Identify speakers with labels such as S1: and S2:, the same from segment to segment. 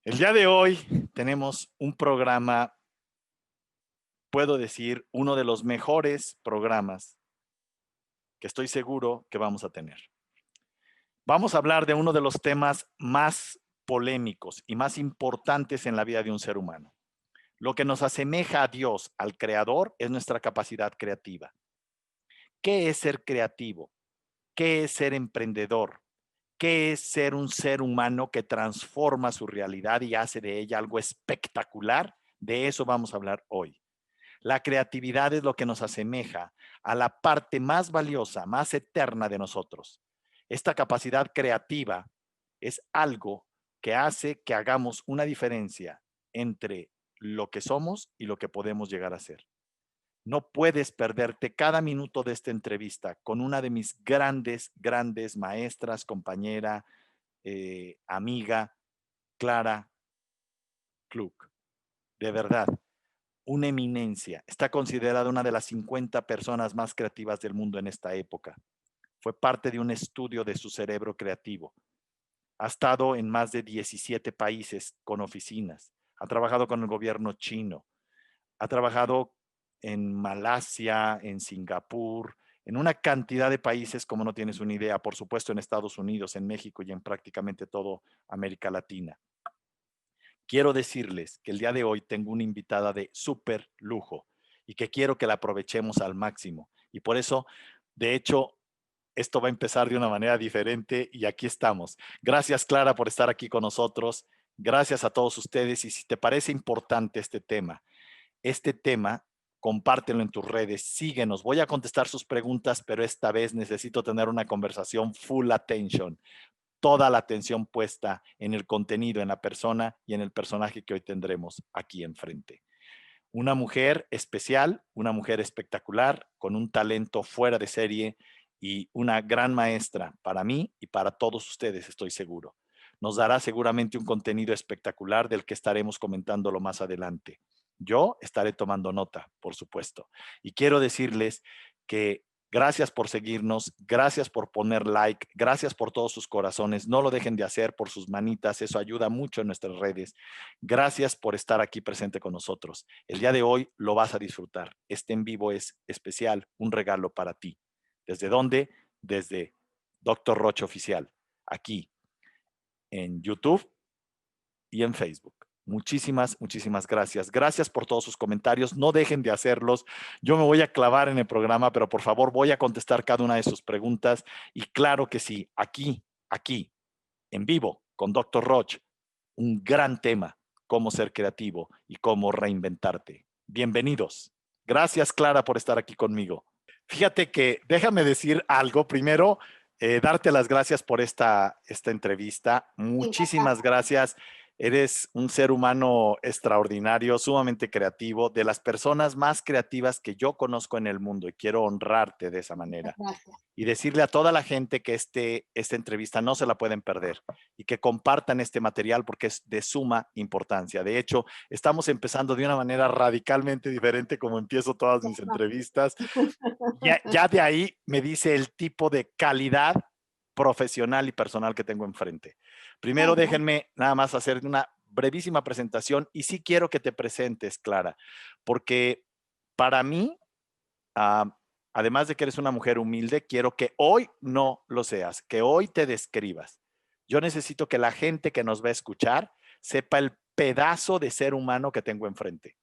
S1: El día de hoy tenemos un programa, puedo decir, uno de los mejores programas que estoy seguro que vamos a tener. Vamos a hablar de uno de los temas más polémicos y más importantes en la vida de un ser humano. Lo que nos asemeja a Dios, al Creador, es nuestra capacidad creativa. ¿Qué es ser creativo? ¿Qué es ser emprendedor? ¿Qué es ser un ser humano que transforma su realidad y hace de ella algo espectacular? De eso vamos a hablar hoy. La creatividad es lo que nos asemeja a la parte más valiosa, más eterna de nosotros. Esta capacidad creativa es algo que hace que hagamos una diferencia entre lo que somos y lo que podemos llegar a ser. No puedes perderte cada minuto de esta entrevista con una de mis grandes maestras, compañera, amiga, Clara Klug. De verdad, una eminencia. Está considerada una de las 50 personas más creativas del mundo en esta época. Fue parte de un estudio de su cerebro creativo. Ha estado en más de 17 países con oficinas. Ha trabajado con el gobierno chino. Ha trabajado en Malasia, en Singapur, en una cantidad de países como no tienes una idea. Por supuesto, en Estados Unidos, en México y en prácticamente todo América Latina. Quiero decirles que el día de hoy tengo una invitada de súper lujo y que quiero que la aprovechemos al máximo. Y por eso, de hecho, esto va a empezar de una manera diferente y aquí estamos. Gracias, Clara, por estar aquí con nosotros. Gracias a todos ustedes. Y si te parece importante este tema, compártelo en tus redes, síguenos. Voy a contestar sus preguntas, pero esta vez necesito tener una conversación full attention, toda la atención puesta en el contenido, en la persona y en el personaje que hoy tendremos aquí enfrente. Una mujer especial, una mujer espectacular, con un talento fuera de serie y una gran maestra para mí y para todos ustedes, estoy seguro. Nos dará seguramente un contenido espectacular del que estaremos comentándolo más adelante. Yo estaré tomando nota, por supuesto. Y quiero decirles que gracias por seguirnos, gracias por poner like, gracias por todos sus corazones. No lo dejen de hacer por sus manitas, eso ayuda mucho en nuestras redes. Gracias por estar aquí presente con nosotros. El día de hoy lo vas a disfrutar. Este en vivo es especial, un regalo para ti. ¿Desde dónde? Desde Dr. Roche Oficial, aquí en YouTube y en Facebook. Muchísimas gracias. Gracias por todos sus comentarios. No dejen de hacerlos. Yo me voy a clavar en el programa, pero por favor voy a contestar cada una de sus preguntas. Y claro que sí, aquí, en vivo, con Dr. Roche, un gran tema, cómo ser creativo y cómo reinventarte. Bienvenidos. Gracias, Clara, por estar aquí conmigo. Fíjate que déjame decir algo. Primero, darte las gracias por esta entrevista. Muchísimas
S2: Encantada.
S1: gracias. Eres un ser humano extraordinario, sumamente creativo, de las personas más creativas que yo conozco en el mundo y quiero honrarte de esa
S2: Muchas
S1: manera
S2: gracias.
S1: y decirle a toda la gente que esta entrevista no se la pueden perder y que compartan este material porque es de suma importancia. De hecho, estamos empezando de una manera radicalmente diferente como empiezo todas mis entrevistas. Ya de ahí me dice el tipo de calidad profesional y personal que tengo enfrente. Primero déjenme nada más hacer una brevísima presentación y sí quiero que te presentes, Clara, porque para mí, ah, además de que eres una mujer humilde, quiero que hoy no lo seas, que hoy te describas. Yo necesito que la gente que nos va a escuchar sepa el pedazo de ser humano que tengo enfrente.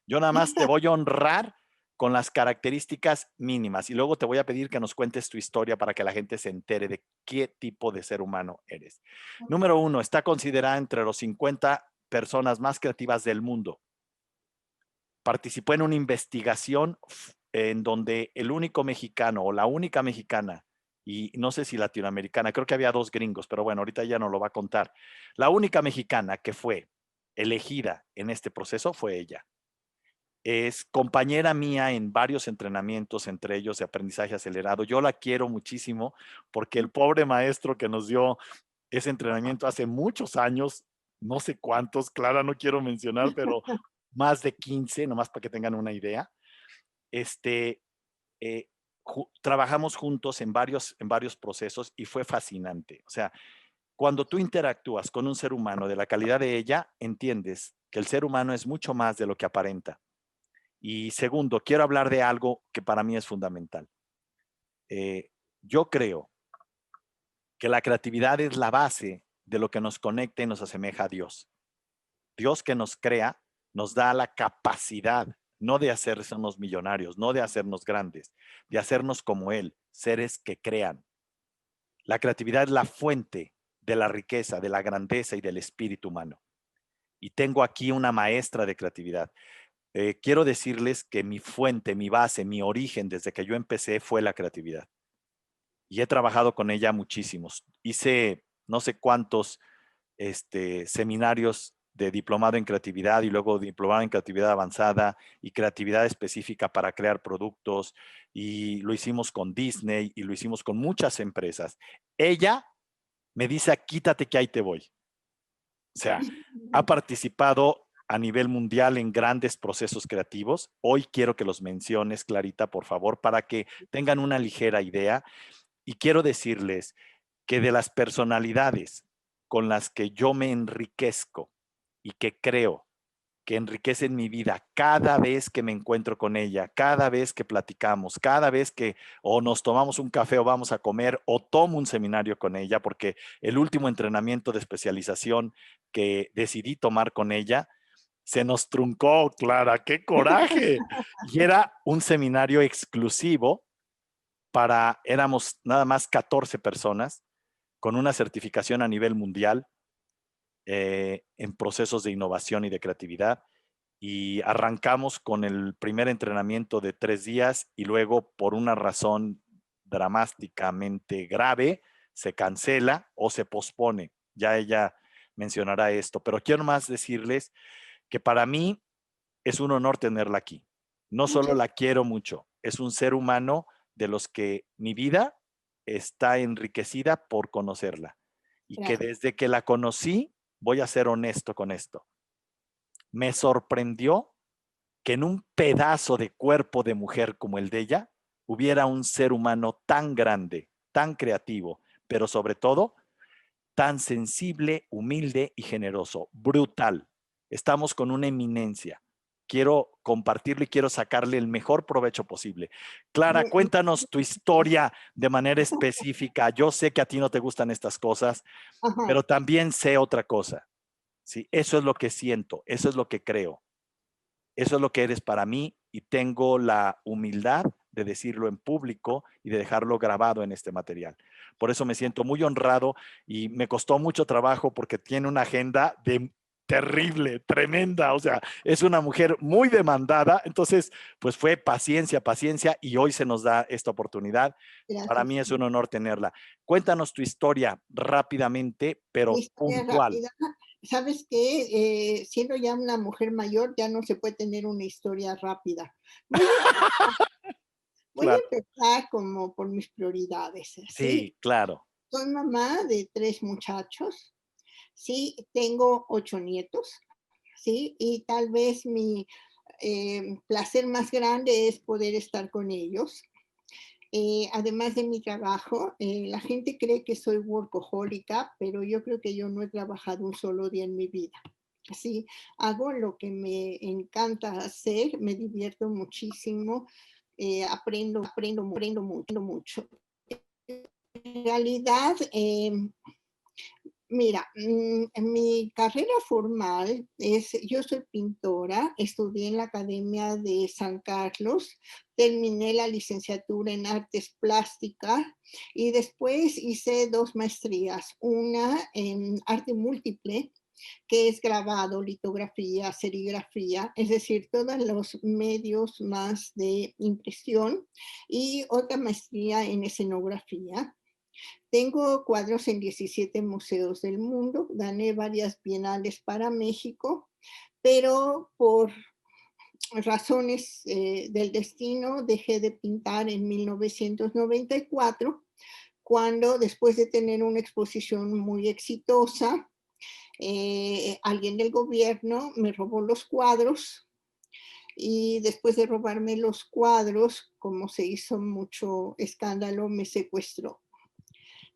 S1: Yo nada más te voy a honrar con las características mínimas y luego te voy a pedir que nos cuentes tu historia para que la gente se entere de qué tipo de ser humano eres. Número uno, está considerada entre los 50 personas más creativas del mundo. Participó en una investigación en donde el único mexicano o la única mexicana, y no sé si latinoamericana, creo que había dos gringos, pero bueno, ahorita ya no lo va a contar. La única mexicana que fue elegida en este proceso fue ella. Es compañera mía en varios entrenamientos, entre ellos de aprendizaje acelerado. Yo la quiero muchísimo porque el pobre maestro que nos dio ese entrenamiento hace muchos años, no sé cuántos, Clara, no quiero mencionar, pero más de 15, nomás para que tengan una idea. Este, trabajamos juntos en varios procesos y fue fascinante. O sea, Cuando tú interactúas con un ser humano de la calidad de ella, entiendes que el ser humano es mucho más de lo que aparenta. Y segundo, quiero hablar de algo que para mí es fundamental. Yo creo que la creatividad es la base de lo que nos conecta y nos asemeja a Dios. Dios que nos crea nos da la capacidad, no de hacernos millonarios, no de hacernos grandes, de hacernos como Él, seres que crean. La creatividad es la fuente de la riqueza, de la grandeza y del espíritu humano. Y tengo aquí una maestra de creatividad. Quiero decirles que mi fuente, mi base, mi origen desde que yo empecé fue la creatividad. Y he trabajado con ella muchísimos. Hice no sé cuántos seminarios de diplomado en creatividad y luego diplomado en creatividad avanzada y creatividad específica para crear productos, y lo hicimos con Disney y lo hicimos con muchas empresas. Ella me dice, quítate que ahí te voy. O sea, ha participado a nivel mundial en grandes procesos creativos. Hoy quiero que los menciones, Clarita, por favor, para que tengan una ligera idea. Y quiero decirles que de las personalidades con las que yo me enriquezco y que creo que enriquecen mi vida cada vez que me encuentro con ella, cada vez que platicamos, cada vez que o nos tomamos un café o vamos a comer o tomo un seminario con ella, porque el último entrenamiento de especialización que decidí tomar con ella se nos truncó, Clara, qué coraje. Y era un seminario exclusivo éramos nada más 14 personas con una certificación a nivel mundial en procesos de innovación y de creatividad. Y arrancamos con el primer entrenamiento de 3 días y luego por una razón dramáticamente grave se cancela o se pospone. Ya ella mencionará esto, pero quiero más decirles que para mí es un honor tenerla aquí. No solo la quiero mucho, es un ser humano de los que mi vida está enriquecida por conocerla. Y que desde que la conocí, voy a ser honesto con esto, me sorprendió que en un pedazo de cuerpo de mujer como el de ella hubiera un ser humano tan grande, tan creativo, pero sobre todo tan sensible, humilde y generoso, brutal. Estamos con una eminencia. Quiero compartirlo y quiero sacarle el mejor provecho posible. Clara, cuéntanos tu historia de manera específica. Yo sé que a ti no te gustan estas cosas, pero también sé otra cosa. ¿Sí? Eso es lo que siento, eso es lo que creo. Eso es lo que eres para mí y tengo la humildad de decirlo en público y de dejarlo grabado en este material. Por eso me siento muy honrado y me costó mucho trabajo porque tiene una agenda terrible, tremenda, o sea, es una mujer muy demandada, entonces pues fue paciencia, paciencia y hoy se nos da esta oportunidad. Para mí es un honor tenerla. Cuéntanos tu historia rápidamente, pero puntual.
S2: Rápida. ¿Sabes qué? Siendo ya una mujer mayor, ya no se puede tener una historia rápida. Voy a empezar, voy a
S1: Claro.
S2: empezar como por mis prioridades, ¿sí?
S1: Sí, claro.
S2: Soy mamá de 3 muchachos, sí, tengo 8 nietos, ¿sí? Y tal vez mi placer más grande es poder estar con ellos. Además de mi trabajo, la gente cree que soy workahólica, pero yo creo que yo no he trabajado un solo día en mi vida. Sí, hago lo que me encanta hacer, me divierto muchísimo, aprendo mucho. En realidad, mira, mi carrera formal es, yo soy pintora, estudié en la Academia de San Carlos, terminé la licenciatura en artes plásticas y después hice 2 maestrías, una en arte múltiple, que es grabado, litografía, serigrafía, es decir, todos los medios más de impresión, y otra maestría en escenografía. Tengo cuadros en 17 museos del mundo, gané varias bienales para México, pero por razones del destino dejé de pintar en 1994, cuando después de tener una exposición muy exitosa, alguien del gobierno me robó los cuadros y después de robarme los cuadros, como se hizo mucho escándalo, me secuestró.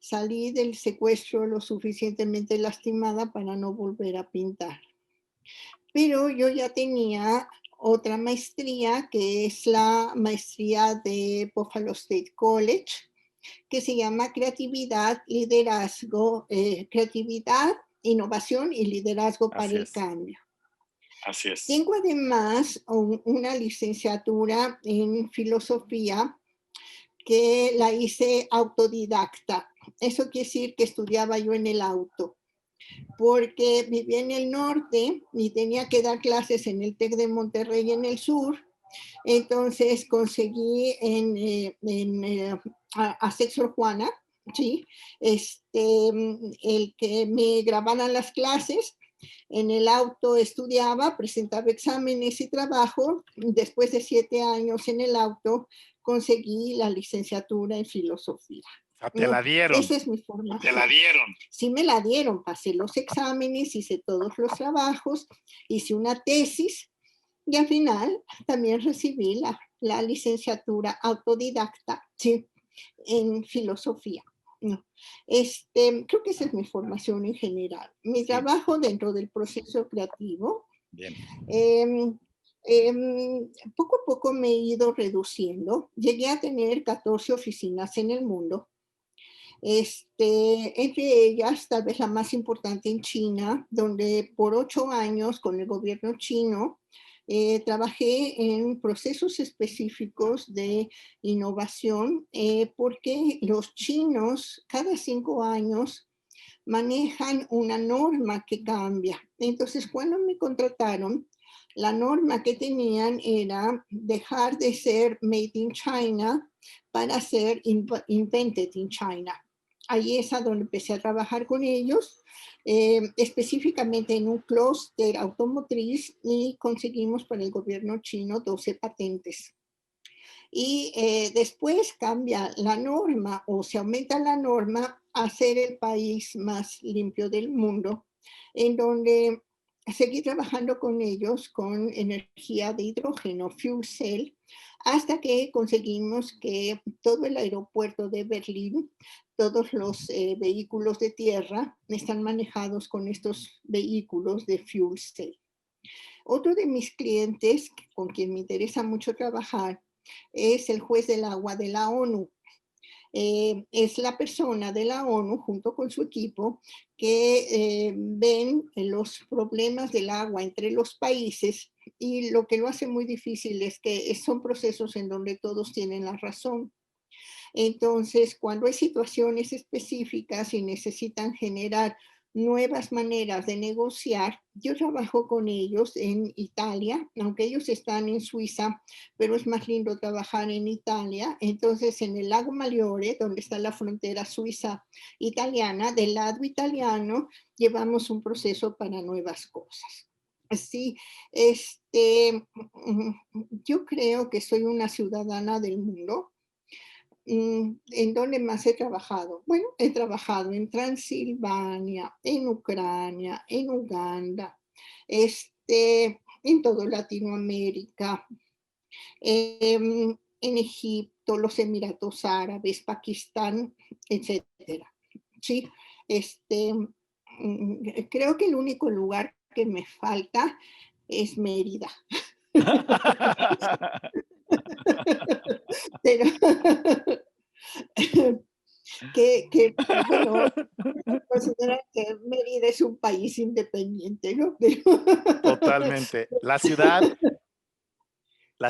S2: salí del secuestro lo suficientemente lastimada para no volver a pintar. Pero yo ya tenía otra maestría, que es la maestría de Buffalo State College, que se llama Creatividad, Liderazgo, Creatividad, Innovación y Liderazgo para
S1: Así
S2: el
S1: es,
S2: Cambio.
S1: así es.
S2: Tengo además una licenciatura en filosofía que la hice autodidacta. Eso quiere decir que estudiaba yo en el auto, porque vivía en el norte y tenía que dar clases en el TEC de Monterrey en el sur. Entonces conseguí a Sexo Juana, ¿sí? El que me grabaran las clases. En el auto estudiaba, presentaba exámenes y trabajo. Después de 7 años en el auto, conseguí la licenciatura en filosofía.
S1: O sea, te la dieron.
S2: Esa es mi formación. Te la dieron. Sí me la dieron, pasé los exámenes, hice todos los trabajos, hice una tesis y al final también recibí la licenciatura autodidacta, ¿sí? En filosofía. No. Creo que esa es mi formación en general. Mi
S1: Sí.
S2: trabajo dentro del proceso creativo,
S1: Bien.
S2: poco a poco me he ido reduciendo. Llegué a tener 14 oficinas en el mundo. Entre ellas, tal vez la más importante en China, donde por 8 años con el gobierno chino trabajé en procesos específicos de innovación, porque los chinos cada 5 años manejan una norma que cambia. Entonces, cuando me contrataron, la norma que tenían era dejar de ser made in China para ser invented in China. Ahí es a donde empecé a trabajar con ellos, específicamente en un clúster automotriz, y conseguimos para el gobierno chino 12 patentes. Y después cambia la norma o se aumenta la norma a ser el país más limpio del mundo, en donde seguí trabajando con ellos con energía de hidrógeno, fuel cell, hasta que conseguimos que todo el aeropuerto de Berlín, todos los vehículos de tierra están manejados con estos vehículos de fuel cell. Otro de mis clientes, con quien me interesa mucho trabajar, es el juez del agua de la ONU. Es la persona de la ONU junto con su equipo que ven los problemas del agua entre los países, y lo que lo hace muy difícil es que son procesos en donde todos tienen la razón. Entonces, cuando hay situaciones específicas y necesitan generar nuevas maneras de negociar, yo trabajo con ellos en Italia, aunque ellos están en Suiza, pero es más lindo trabajar en Italia. Entonces, en el lago Maggiore, donde está la frontera suiza-italiana, del lado italiano, llevamos un proceso para nuevas cosas. Sí, yo creo que soy una ciudadana del mundo. ¿En dónde más he trabajado? Bueno, he trabajado en Transilvania, en Ucrania, en Uganda, en todo Latinoamérica, en Egipto, los Emiratos Árabes, Pakistán, etcétera. Sí, creo que el único lugar que me falta es Mérida. Pero bueno, considerar que Mérida es un país independiente, ¿no? Pero
S1: Totalmente. La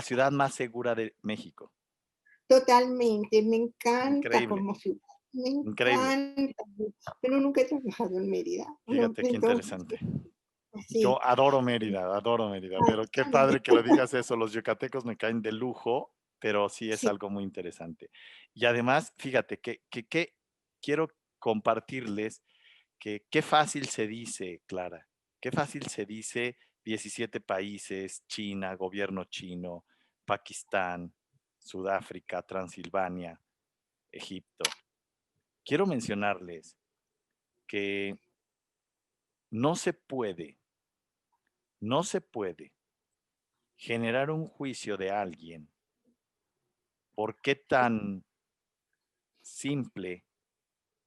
S1: ciudad más segura de México.
S2: totalmente, me encanta
S1: Increíble,
S2: como ciudad, me
S1: increíble.
S2: encanta, pero nunca he trabajado en Mérida, ¿no?
S1: Fíjate qué
S2: Entonces,
S1: interesante.
S2: sí.
S1: Yo adoro Mérida,
S2: Ay,
S1: pero qué padre que lo digas eso. Los yucatecos me caen de lujo, pero sí es
S2: sí,
S1: algo muy interesante. Y además, fíjate que quiero compartirles que qué fácil se dice, Clara, qué fácil se dice 17 países, China, gobierno chino, Pakistán, Sudáfrica, Transilvania, Egipto. Quiero mencionarles que no se puede, no se puede generar un juicio de alguien por qué tan simple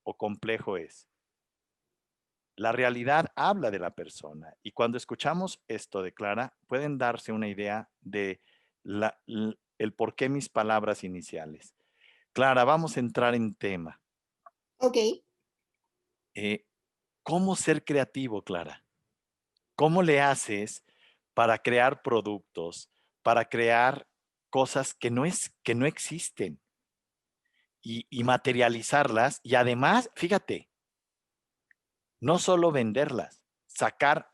S1: o complejo es. La realidad habla de la persona y cuando escuchamos esto de Clara, pueden darse una idea de el por qué mis palabras iniciales. Clara, vamos a entrar en tema.
S2: Ok.
S1: ¿Cómo ser creativo, Clara? ¿Cómo le haces para crear productos, para crear cosas que no existen y materializarlas? Y además, fíjate, no solo venderlas, sacar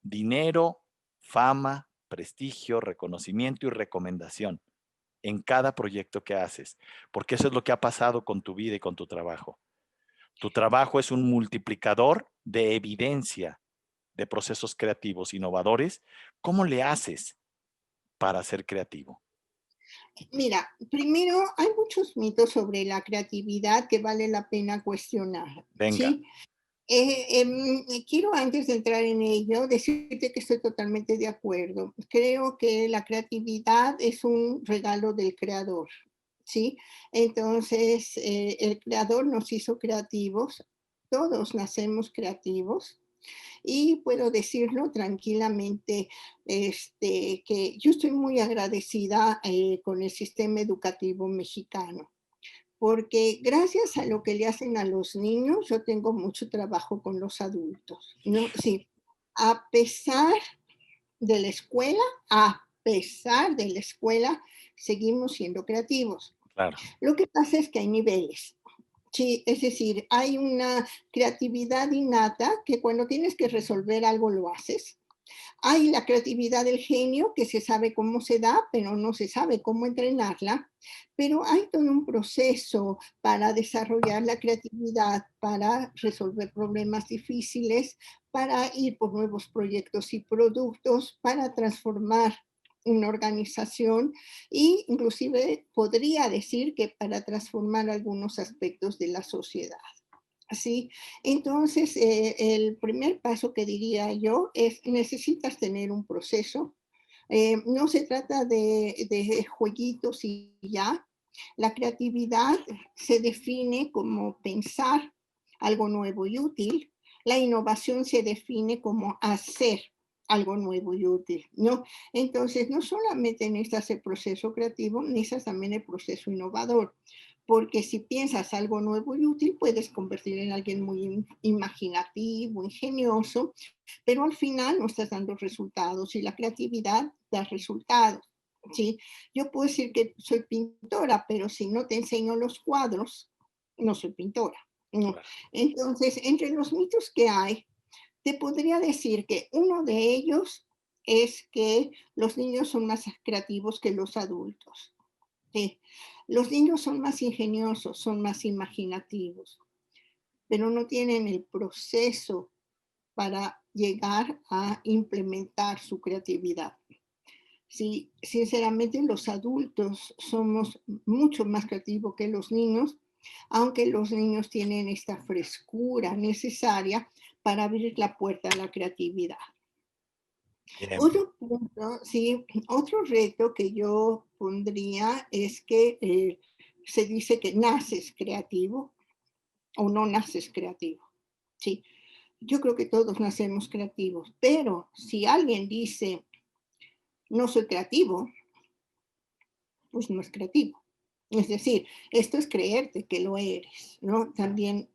S1: dinero, fama, prestigio, reconocimiento y recomendación en cada proyecto que haces, porque eso es lo que ha pasado con tu vida y con tu trabajo. Tu trabajo es un multiplicador de evidencia de procesos creativos innovadores. ¿Cómo le haces para ser creativo?
S2: Mira, primero hay muchos mitos sobre la creatividad que vale la pena cuestionar,
S1: Venga,
S2: ¿sí? Quiero antes de entrar en ello decirte que estoy totalmente de acuerdo. Creo que la creatividad es un regalo del creador, ¿sí? Entonces, el creador nos hizo creativos, todos nacemos creativos, y puedo decirlo tranquilamente, que yo estoy muy agradecida con el sistema educativo mexicano, porque gracias a lo que le hacen a los niños, yo tengo mucho trabajo con los adultos, ¿no? Sí, a pesar de la escuela, a pesar de la escuela, seguimos siendo creativos.
S1: claro,
S2: Lo que pasa es que hay niveles. Sí, es decir, hay una creatividad innata que cuando tienes que resolver algo lo haces. Hay la creatividad del genio que se sabe cómo se da, pero no se sabe cómo entrenarla. Pero hay todo un proceso para desarrollar la creatividad, para resolver problemas difíciles, para ir por nuevos proyectos y productos, para transformar una organización e inclusive podría decir que para transformar algunos aspectos de la sociedad. ¿Sí? Entonces, el primer paso que diría yo es, necesitas tener un proceso. No se trata de jueguitos y ya. La creatividad se define como pensar algo nuevo y útil. La innovación se define como hacer algo nuevo y útil, ¿no? Entonces, no solamente necesitas el proceso creativo, necesitas también el proceso innovador, porque si piensas algo nuevo y útil, puedes convertir en alguien muy imaginativo, ingenioso, pero al final no estás dando resultados y la creatividad da resultados. ¿Sí? Yo puedo decir que soy pintora, pero si no te enseño los cuadros, no soy pintora. No.
S1: claro.
S2: Entonces, entre los mitos que hay, te podría decir que uno de ellos es que los niños son más creativos que los adultos. Sí. Los niños son más ingeniosos, son más imaginativos, pero no tienen el proceso para llegar a implementar su creatividad. Sí, sinceramente los adultos somos mucho más creativos que los niños, aunque los niños tienen esta frescura necesaria para abrir la puerta a la creatividad.
S1: Bien,
S2: Otro punto, sí, otro reto que yo pondría es que se dice que naces creativo o no naces creativo. Sí, yo creo que todos nacemos creativos, pero si alguien dice no soy creativo, pues no es creativo. Es decir, esto es creerte que lo eres, ¿no? También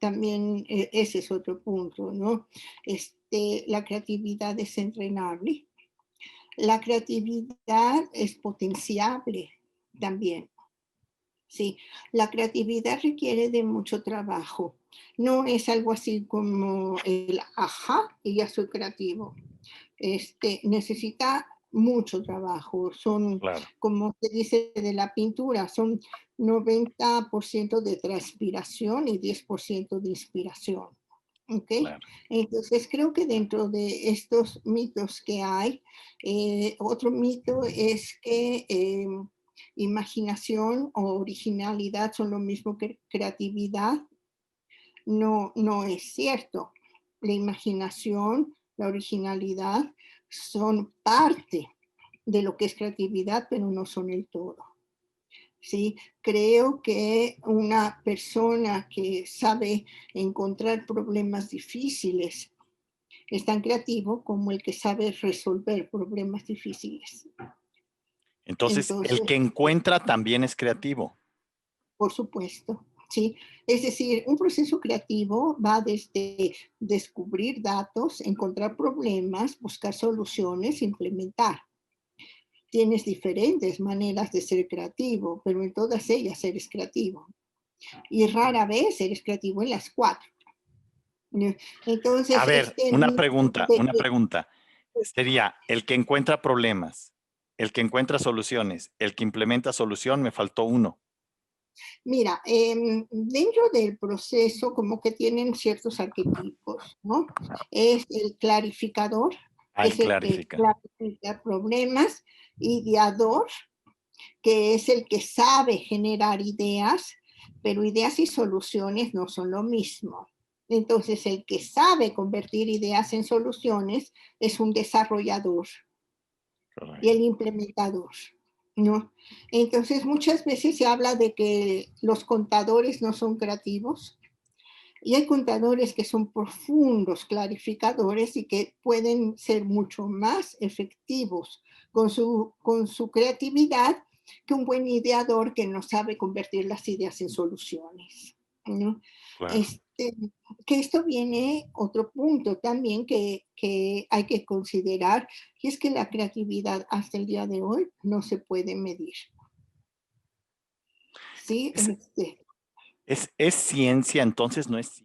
S2: ese es otro punto, ¿no? La creatividad es entrenable, la creatividad es potenciable también. Sí, la creatividad requiere de mucho trabajo. No es algo así como el ajá y ya soy creativo. Necesita mucho trabajo. Son,
S1: claro,
S2: como se dice de la pintura, son 90% de transpiración y 10% de inspiración. ¿Ok?
S1: claro.
S2: Entonces creo que dentro de estos mitos que hay, otro mito es que imaginación o originalidad son lo mismo que creatividad. No, no es cierto. La imaginación, la originalidad son parte de lo que es creatividad, pero no son el todo. ¿sí? Creo que una persona que sabe encontrar problemas difíciles es tan creativo como el que sabe resolver problemas difíciles.
S1: Entonces, el
S2: Entonces,
S1: que encuentra también es creativo.
S2: por supuesto, ¿sí? Es decir, un proceso creativo va desde descubrir datos, encontrar problemas, buscar soluciones, implementar. Tienes diferentes maneras de ser creativo, pero en todas ellas eres creativo. Y rara vez eres creativo en las cuatro.
S1: A
S2: Entonces,
S1: ver,
S2: este
S1: una
S2: mito
S1: pregunta,
S2: de
S1: una
S2: que,
S1: pregunta. Sería el que encuentra problemas, el que encuentra soluciones, el que implementa solución, me faltó uno.
S2: mira, dentro del proceso como que tienen ciertos arquetipos, ¿no? Es el clarificador,
S1: Ah,
S2: que
S1: el
S2: es el que
S1: clarifica.
S2: clarifica problemas, ideador, que es el que sabe generar ideas, pero ideas y soluciones no son lo mismo. Entonces, el que sabe convertir ideas en soluciones es un desarrollador y
S1: Correcto.
S2: el implementador, ¿no? Entonces, muchas veces se habla de que los contadores no son creativos y hay contadores que son profundos clarificadores y que pueden ser mucho más efectivos con su creatividad que un buen ideador que no sabe convertir las ideas en soluciones, ¿no?
S1: Claro.
S2: Este, que esto viene otro punto también que hay que considerar, y es que la creatividad hasta el día de hoy no se puede medir. ¿Sí?
S1: Es ciencia, entonces no es